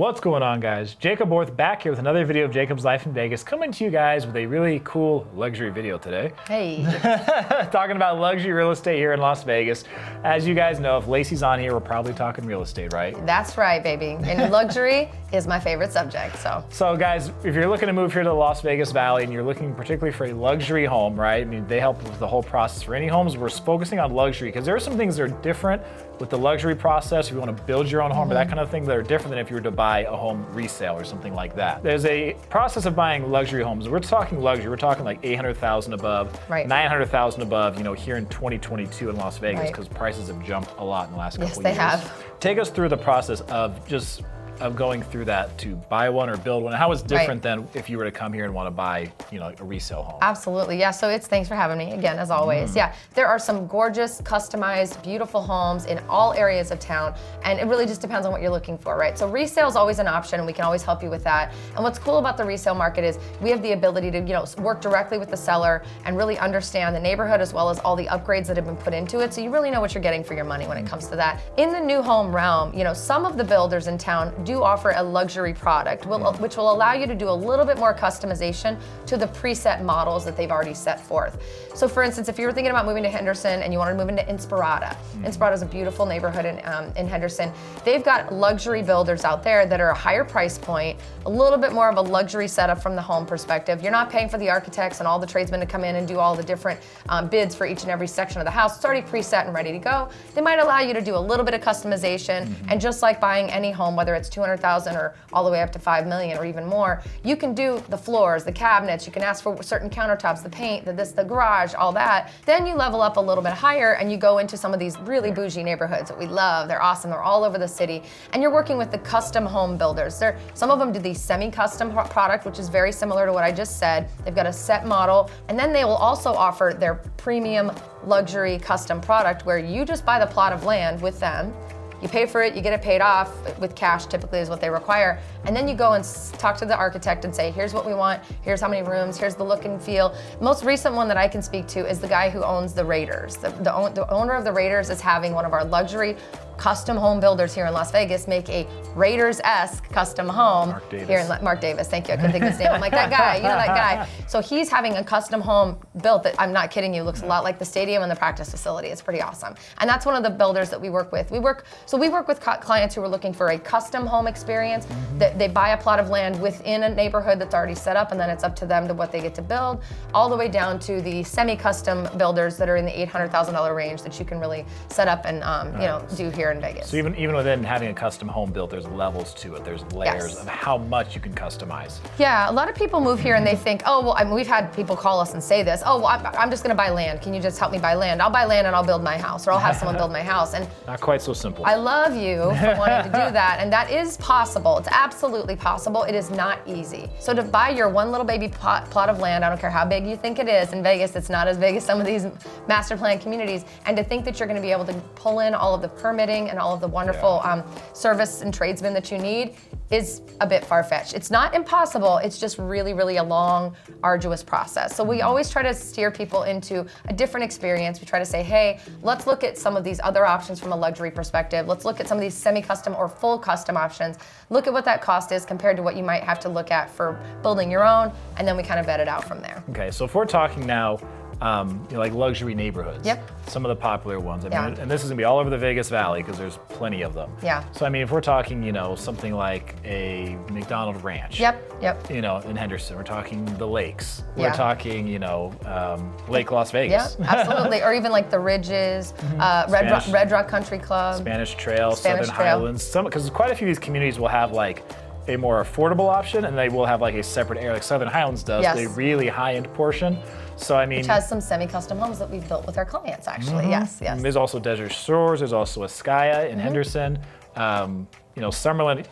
What's going on, guys? Jacob Orth back here with another video of Jacob's Life in Vegas, coming to you guys with a really cool luxury video today. Hey. Talking about luxury real estate here in Las Vegas. As you guys know, if Lacey's on here, we're probably talking real estate, right? That's right, baby. And luxury is my favorite subject, so. So guys, if you're looking to move here to the Las Vegas Valley and you're looking particularly for a luxury home, right? I mean, they help with the whole process for any homes. We're focusing on luxury because there are some things that are different with the luxury process. If you want to build your own home or that kind of thing, that are different than if you were to buy a home resale or something like that. There's a process of buying luxury homes. We're talking luxury. We're talking like 800,000 above, right. 900,000 above, you know, here in 2022 in Las Vegas, because prices have jumped a lot in the last couple of years. Yes, they have. Take us through the process of going through that to buy one or build one. How is different than if you were to come here and want to buy, you know, a resale home? Absolutely, yeah. So thanks for having me again, as always. Yeah, there are some gorgeous, customized, beautiful homes in all areas of town, and it really just depends on what you're looking for, right? So resale is always an option, and we can always help you with that. And what's cool about the resale market is we have the ability to, you know, work directly with the seller and really understand the neighborhood as well as all the upgrades that have been put into it. So you really know what you're getting for your money when it comes to that. In the new home realm, you know, some of the builders in town do offer a luxury product, which will allow you to do a little bit more customization to the preset models that they've already set forth. So for instance, if you were thinking about moving to Henderson and you wanted to move into Inspirada, Inspirada is a beautiful neighborhood in Henderson. They've got luxury builders out there that are a higher price point, a little bit more of a luxury setup from the home perspective. You're not paying for the architects and all the tradesmen to come in and do all the different bids for each and every section of the house. It's already preset and ready to go. They might allow you to do a little bit of customization, and just like buying any home, whether it's 200,000 or all the way up to 5 million or even more, you can do the floors, the cabinets, you can ask for certain countertops, the paint, the garage, all that. Then you level up a little bit higher and you go into some of these really bougie neighborhoods that we love. They're awesome, they're all over the city. And you're working with the custom home builders. Some of them do the semi-custom product, which is very similar to what I just said. They've got a set model, and then they will also offer their premium luxury custom product where you just buy the plot of land with them. You pay for it, you get it paid off with cash, typically is what they require. And then you go and talk to the architect and say, here's what we want, here's how many rooms, here's the look and feel. Most recent one that I can speak to is the guy who owns the Raiders. The owner of the Raiders is having one of our luxury custom home builders here in Las Vegas make a Raiders-esque custom home here in Mark Davis. Thank you, I couldn't think of his name. I'm like, that guy, you know that guy. So he's having a custom home built that, I'm not kidding you, looks a lot like the stadium and the practice facility. It's pretty awesome. And that's one of the builders that we work with. We work with clients who are looking for a custom home experience. That they buy a plot of land within a neighborhood that's already set up, and then it's up to them to what they get to build, all the way down to the semi-custom builders that are in the $800,000 range that you can really set up and you know, do here in Vegas. So even within having a custom home built, there's levels to it. There's layers of how much you can customize. Yeah, a lot of people move here and they think, oh, well, I mean, we've had people call us and say this, oh, well, I'm just gonna buy land. Can you just help me buy land? I'll buy land and I'll build my house, or I'll have someone build my house. And not quite so simple. I love you for wanting to do that, and that is possible. It's absolutely possible. It is not easy. So to buy your one little baby plot of land, I don't care how big you think it is, in Vegas, it's not as big as some of these master plan communities, and to think that you're gonna be able to pull in all of the permitting and all of the wonderful service and tradesmen that you need is a bit far-fetched. It's not impossible, it's just really, really a long, arduous process. So we always try to steer people into a different experience. We try to say, hey, let's look at some of these other options from a luxury perspective. Let's look at some of these semi-custom or full custom options. Look at what that cost is compared to what you might have to look at for building your own, and then we kind of vet it out from there. Okay, so if we're talking now, you know, like luxury neighborhoods. Yep. Some of the popular ones. I mean, and this is gonna be all over the Vegas Valley because there's plenty of them. Yeah. So I mean, if we're talking, you know, something like a McDonald Ranch. Yep. You know, in Henderson, we're talking the lakes. We're talking, you know, Lake Las Vegas. Yeah, absolutely. Or even like the Ridges, Red Rock Country Club, Spanish Trail, Southern Highlands. Because quite a few of these communities will have like a more affordable option, and they will have like a separate area, like Southern Highlands does, a really high-end portion. So I mean, which has some semi-custom homes that we've built with our clients, actually. Yes. There's also Desert Shores. There's also ASCAYA in Henderson. You know, Summerlin,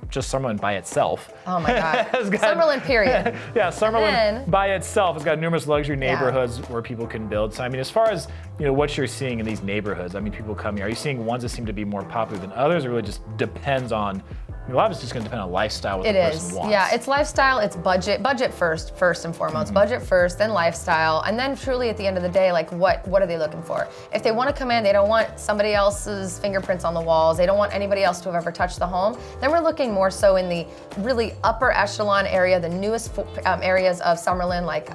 just Summerlin by itself. Oh my God. Summerlin, period. Yeah, Summerlin by itself has got numerous luxury neighborhoods where people can build. So I mean, as far as, you know, what you're seeing in these neighborhoods, I mean, people come here. Are you seeing ones that seem to be more popular than others, or really just depends on A lot of it's just going to depend on lifestyle, what It the is. person wants. Yeah, it's lifestyle, it's budget first and foremost. Budget first, then lifestyle, and then truly at the end of the day, like what are they looking for? If they want to come in, they don't want somebody else's fingerprints on the walls, they don't want anybody else to have ever touched the home, then we're looking more so in the really upper echelon area, the newest areas of Summerlin, like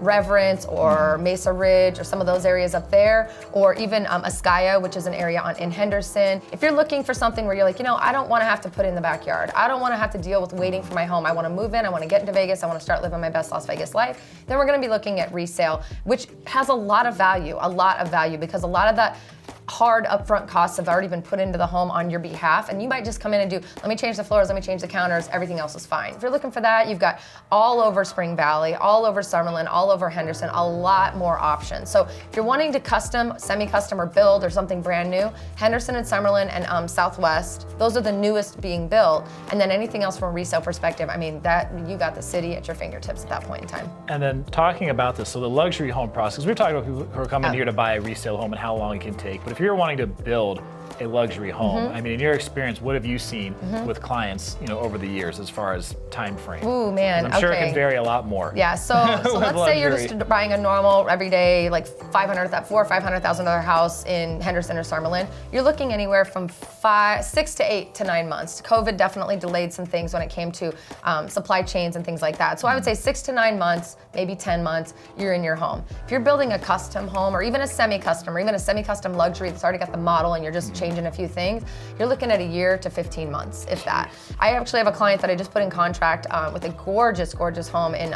Reverence or Mesa Ridge or some of those areas up there, or even ASCAYA, which is an area in Henderson. If you're looking for something where you're like, I don't want to have to put in the backyard. I don't want to have to deal with waiting for my home. I want to move in. I want to get into Vegas. I want to start living my best Las Vegas life. Then we're going to be looking at resale, which has a lot of value because a lot of that hard upfront costs have already been put into the home on your behalf, and you might just come in and do, let me change the floors, let me change the counters, everything else is fine. If you're looking for that, you've got all over Spring Valley, all over Summerlin, all over Henderson, a lot more options. So if you're wanting to custom, semi-custom, or build or something brand new, Henderson and Summerlin and Southwest, those are the newest being built, and then anything else from a resale perspective, I mean, that you got the city at your fingertips at that point in time. And then talking about this, so the luxury home process, we're talking about people who are coming here to buy a resale home and how long it can take, but if you're wanting to build a luxury home, I mean, in your experience, what have you seen with clients, over the years as far as time frame? Ooh, man, I'm sure it can vary a lot more. Yeah, so let's say you're just buying a normal, everyday, like $400,000 or $500,000 house in Henderson or Summerlin. You're looking anywhere from 6 to 8 to 9 months. COVID definitely delayed some things when it came to supply chains and things like that. So I would say 6 to 9 months, maybe 10 months, you're in your home. If you're building a custom home or even a semi-custom or even a semi-custom luxury that's already got the model and you're just changing a few things, you're looking at a year to 15 months, if that. I actually have a client that I just put in contract with a gorgeous home in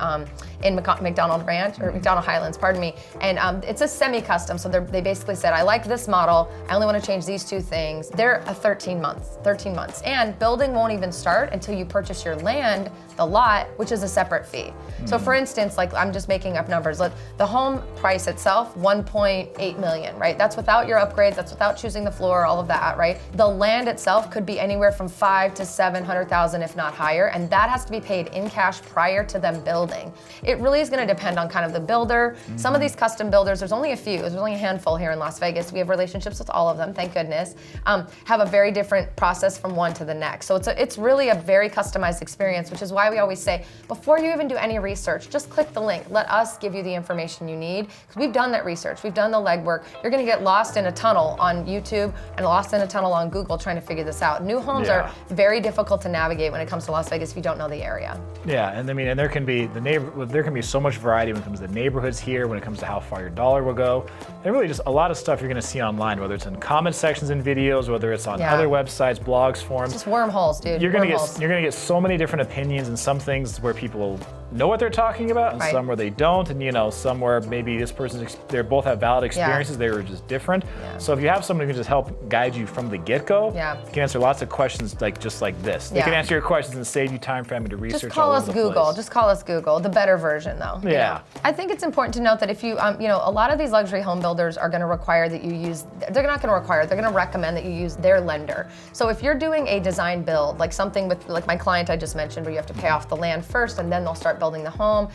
McDonald Ranch, or McDonald Highlands, pardon me. And it's a semi-custom, so they basically said, I like this model, I only want to change these 2 things. They're a 13 months. And building won't even start until you purchase your land, the lot, which is a separate fee. So for instance, like I'm just making up numbers, the home price itself, 1.8 million, right? That's without your upgrades, that's without choosing the floor, all of that, right? The land itself could be anywhere from 500,000 to 700,000, if not higher, and that has to be paid in cash prior to them building. It really is going to depend on kind of the builder. Some of these custom builders, there's only a few, there's only a handful here in Las Vegas. We have relationships with all of them, thank goodness. Have a very different process from one to the next. So it's really a very customized experience, which is why we always say, before you even do any research, just click the link. Let us give you the information you need, because we've done that research, we've done the legwork. You're going to get lost in a tunnel on YouTube and lost in a tunnel on Google trying to figure this out. New homes are very difficult to navigate when it comes to Las Vegas if you don't know the area. Yeah, and I mean, and there can be so much variety when it comes to neighborhoods here, when it comes to how far your dollar will go. And really just a lot of stuff you're going to see online, whether it's in comment sections and videos, whether it's on other websites, blogs, forums. It's just wormholes, dude. You're going to get so many different opinions, and some things where people know what they're talking about, and some where they don't, and some where maybe this person's they both have valid experiences, they were just different. So if you have someone who can just help guide you from the get-go, can answer lots of questions just like this. They can answer your questions and save you time for having to research. Just call us Google. Just call us Google. The better version, though. Yeah. I think it's important to note that if you, a lot of these luxury home builders are going to require that you use. They're not going to require. They're going to recommend that you use their lender. So if you're doing a design build, like something with like my client I just mentioned, where you have to pay off the land first and then they'll start building the home.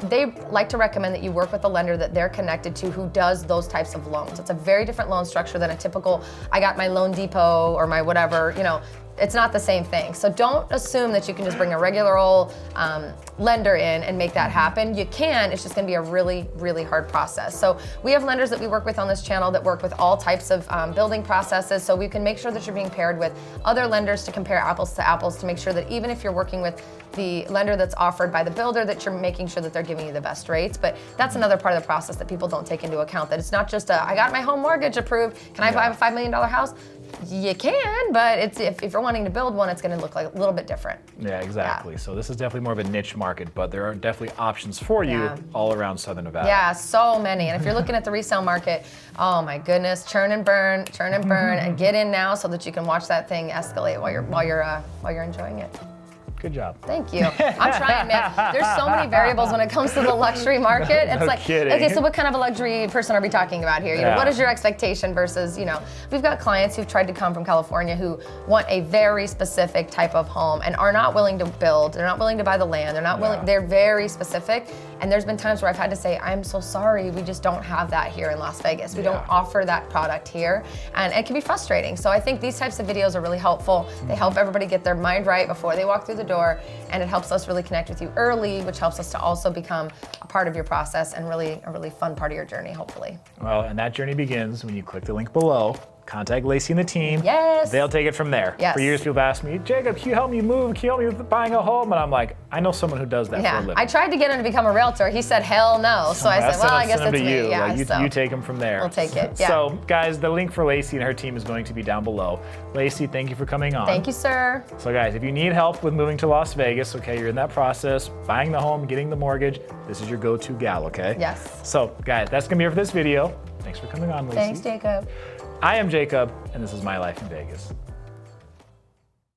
They like to recommend that you work with a lender that they're connected to who does those types of loans. It's a very different loan structure than a typical, I got my Loan Depot or my whatever, it's not the same thing. So don't assume that you can just bring a regular old lender in and make that happen. You can, it's just gonna be a really, really hard process. So we have lenders that we work with on this channel that work with all types of building processes, so we can make sure that you're being paired with other lenders to compare apples to apples, to make sure that even if you're working with the lender that's offered by the builder, that you're making sure that they're giving you the best rates. But that's another part of the process that people don't take into account, that it's not just I got my home mortgage approved, can I buy a $5 million house? You can, but if you're wanting to build one, it's going to look like a little bit different. Yeah, exactly. So this is definitely more of a niche market, but there are definitely options for you all around Southern Nevada. Yeah, so many. And if you're looking at the resale market, oh my goodness, churn and burn, and get in now so that you can watch that thing escalate while you're enjoying it. Good job. Thank you. I'm trying, man. There's so many variables when it comes to the luxury market. It's No like, kidding. okay, so what kind of a luxury person are we talking about here? You know, Yeah. what is your expectation versus, you know, we've got clients who've tried to come from California who want a very specific type of home and are not willing to build. They're not willing to buy the land. They're not willing. They're very specific. And there's been times where I've had to say, I'm so sorry, we just don't have that here in Las Vegas. We don't offer that product here. And it can be frustrating. So I think these types of videos are really helpful. They help everybody get their mind right before they walk through the door. And it helps us really connect with you early, which helps us to also become a part of your process and really a really fun part of your journey, hopefully. Well, and that journey begins when you click the link below. Contact Lacey and the team. Yes. They'll take it from there. Yes. For years, people have asked me, Jacob, can you help me move? Can you help me with buying a home? And I'm like, I know someone who does that for a Yeah, living. I tried to get him to become a realtor. He said, hell no. So I said, well, I guess send it's them to me. you. Yeah, Like, so you take them from there. we'll take it. Yeah. So, guys, the link for Lacey and her team is going to be down below. Lacey, thank you for coming on. Thank you, sir. So, guys, if you need help with moving to Las Vegas, okay, you're in that process, buying the home, getting the mortgage, this is your go-to gal, okay? Yes. So, guys, that's going to be it for this video. Thanks for coming on, Lacey. Thanks, Jacob. I am Jacob, and this is My Life in Vegas.